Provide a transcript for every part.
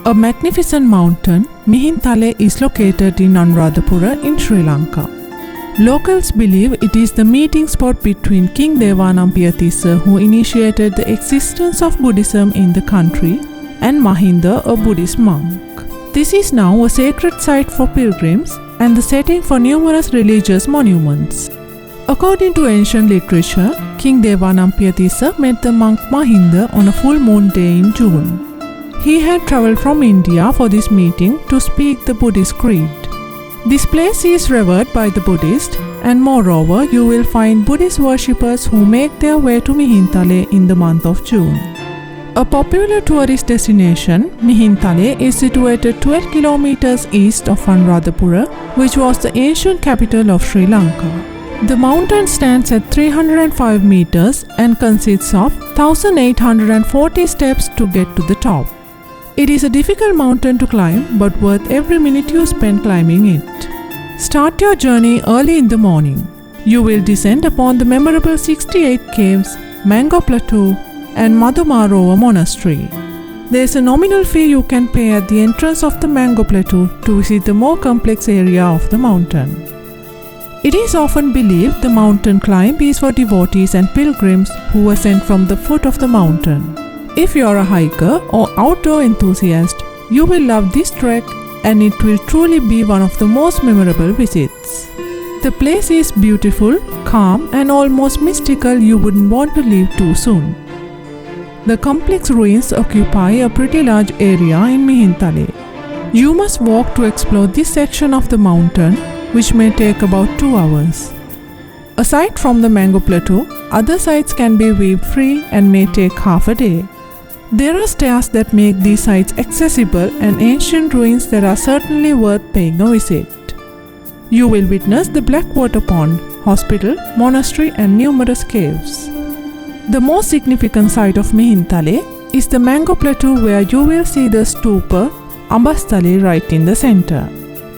A magnificent mountain, Mihintale is located in Anuradhapura in Sri Lanka. Locals believe it is the meeting spot between King Devanampiyatissa, who initiated the existence of Buddhism in the country, and Mahinda, a Buddhist monk. This is now a sacred site for pilgrims and the setting for numerous religious monuments. According to ancient literature, King Devanampiyatissa met the monk Mahinda on a full moon day in June. He had travelled from India for this meeting to speak the Buddhist creed. This place is revered by the Buddhist, and moreover you will find Buddhist worshippers who make their way to Mihintale in the month of June. A popular tourist destination, Mihintale is situated 12 kilometers east of Anuradhapura, which was the ancient capital of Sri Lanka. The mountain stands at 305 meters and consists of 1840 steps to get to the top. It is a difficult mountain to climb, but worth every minute you spend climbing it. Start your journey early in the morning. You will descend upon the memorable 68 caves, Mango Plateau, and Madhumarova Monastery. There is a nominal fee you can pay at the entrance of the Mango Plateau to visit the more complex area of the mountain. It is often believed the mountain climb is for devotees and pilgrims who ascend from the foot of the mountain. If you are a hiker or outdoor enthusiast, you will love this trek, and it will truly be one of the most memorable visits. The place is beautiful, calm, and almost mystical. You wouldn't want to leave too soon. The complex ruins occupy a pretty large area in Mihintale. You must walk to explore this section of the mountain, which may take about 2 hours. Aside from the Mango Plateau, other sites can be viewed free and may take half a day. There are stairs that make these sites accessible and ancient ruins that are certainly worth paying a visit. You will witness the Blackwater Pond, hospital, monastery, and numerous caves. The most significant site of Mihintale is the Mango Plateau, where you will see the stupa Ambastale right in the center.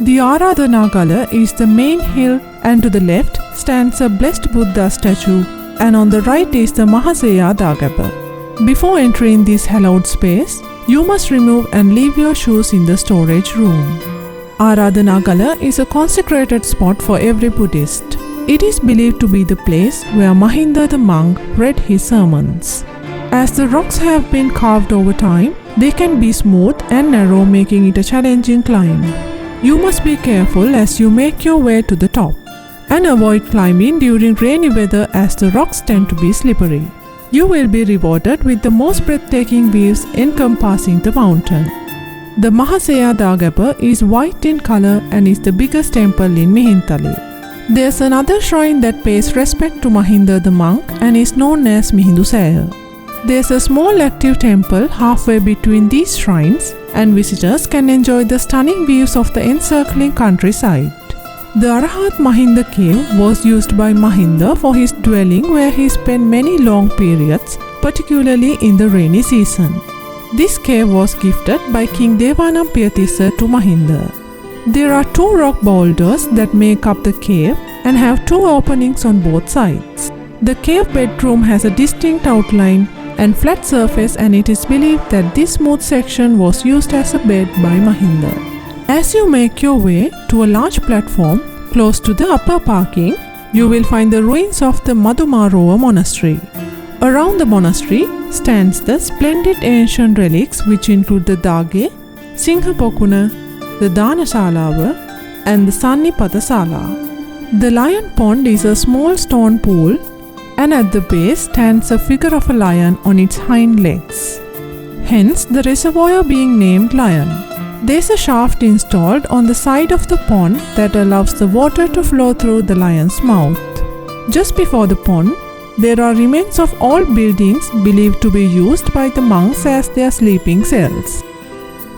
The Anuradhapura is the main hill, and to the left stands a blessed Buddha statue, and on the right is the Anuradhapura. Before entering this hallowed space, you must remove and leave your shoes in the storage room. Anuradhapura is a consecrated spot for every Buddhist. It is believed to be the place where Mahinda the monk read his sermons. As the rocks have been carved over time, they can be smooth and narrow, making it a challenging climb. You must be careful as you make your way to the top, and avoid climbing during rainy weather as the rocks tend to be slippery. You will be rewarded with the most breathtaking views encompassing the mountain. The Anuradhapura is white in color and is the biggest temple in Mihintale. There's another shrine that pays respect to Mahinda the monk and is known as Mihintale. There's a small active temple halfway between these shrines, and visitors can enjoy the stunning views of the encircling countryside. The Arahat Mahinda cave was used by Mahinda for his dwelling, where he spent many long periods, particularly in the rainy season. This cave was gifted by King Devanampiyatissa to Mahinda. There are 2 rock boulders that make up the cave and have 2 openings on both sides. The cave bedroom has a distinct outline and flat surface, and it is believed that this smooth section was used as a bed by Mahinda. As you make your way to a large platform close to the upper parking, you will find the ruins of the Madhumarova Monastery. Around the monastery stands the splendid ancient relics, which include the Dage, Singhapokuna, the Danasalava, and the Sannipatasala. The lion pond is a small stone pool, and at the base stands a figure of a lion on its hind legs. Hence the reservoir being named Lion. There is a shaft installed on the side of the pond that allows the water to flow through the lion's mouth. Just before the pond, there are remains of old buildings believed to be used by the monks as their sleeping cells.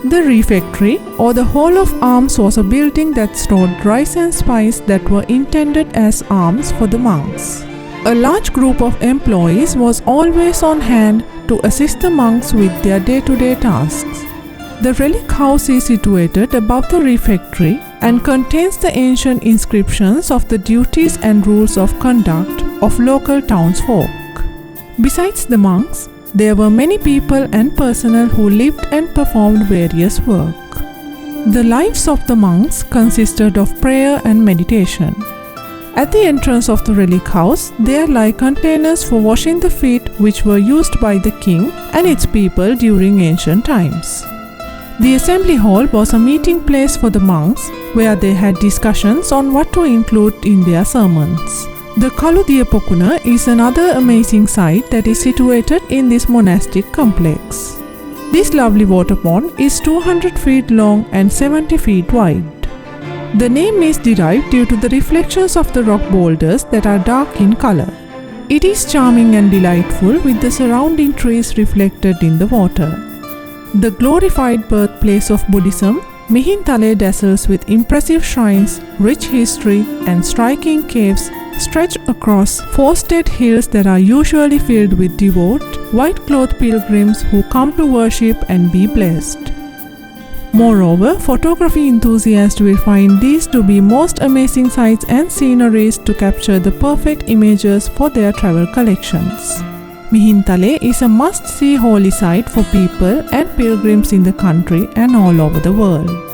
The refectory, or the Hall of Arms, was a building that stored rice and spice that were intended as arms for the monks. A large group of employees was always on hand to assist the monks with their day-to-day tasks. The relic house is situated above the refectory and contains the ancient inscriptions of the duties and rules of conduct of local townsfolk. Besides the monks, There were many people and personnel who lived and performed various work. The lives of the monks consisted of prayer and meditation. At the entrance of the relic house, there lie containers for washing the feet which were used by the king and its people during ancient times. The assembly hall was a meeting place for the monks where they had discussions on what to include in their sermons. The Kaludiyapokuna is another amazing site that is situated in this monastic complex. This lovely water pond is 200 feet long and 70 feet wide. The name is derived due to the reflections of the rock boulders that are dark in color. It is charming and delightful with the surrounding trees reflected in the water. The glorified birthplace of Buddhism, Mihintale dazzles with impressive shrines, rich history, and striking caves stretch across forested hills that are usually filled with devout, white-clothed pilgrims who come to worship and be blessed. Moreover, photography enthusiasts will find these to be most amazing sights and sceneries to capture the perfect images for their travel collections. Mihintale is a must-see holy site for people and pilgrims in the country and all over the world.